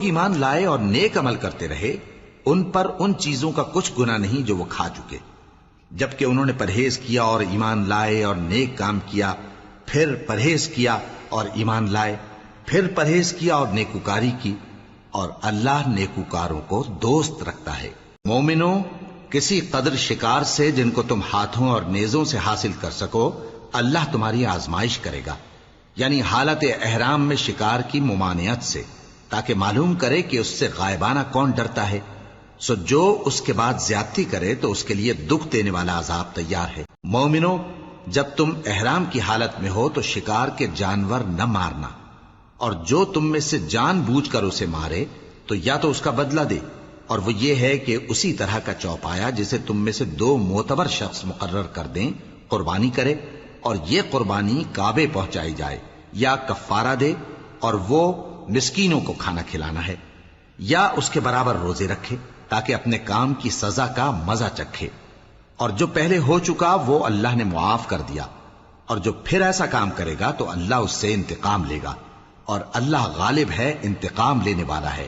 ایمان لائے اور نیک عمل کرتے رہے ان پر ان چیزوں کا کچھ گناہ نہیں جو وہ کھا چکے، جبکہ انہوں نے پرہیز کیا اور ایمان لائے اور نیک کام کیا، پھر پرہیز کیا اور ایمان لائے، پھر پرہیز کیا اور نیکوکاری کی، اور اللہ نیکوکاروں کو دوست رکھتا ہے۔ مومنوں، کسی قدر شکار سے جن کو تم ہاتھوں اور نیزوں سے حاصل کر سکو اللہ تمہاری آزمائش کرے گا، یعنی حالت احرام میں شکار کی ممانعت سے، تاکہ معلوم کرے کہ اس سے غائبانہ کون ڈرتا ہے، سو جو اس کے بعد زیادتی کرے تو اس کے لیے دکھ دینے والا عذاب تیار ہے۔ مومنوں، جب تم احرام کی حالت میں ہو تو شکار کے جانور نہ مارنا، اور جو تم میں سے جان بوجھ کر اسے مارے تو یا تو اس کا بدلہ دے، اور وہ یہ ہے کہ اسی طرح کا چوپایا جسے تم میں سے 2 معتبر شخص مقرر کر دیں قربانی کرے، اور یہ قربانی کعبے پہنچائی جائے، یا کفارہ دے اور وہ مسکینوں کو کھانا کھلانا ہے، یا اس کے برابر روزے رکھے تاکہ اپنے کام کی سزا کا مزہ چکھے، اور جو پہلے ہو چکا وہ اللہ نے معاف کر دیا، اور جو پھر ایسا کام کرے گا تو اللہ اس سے انتقام لے گا، اور اللہ غالب ہے، انتقام لینے والا ہے۔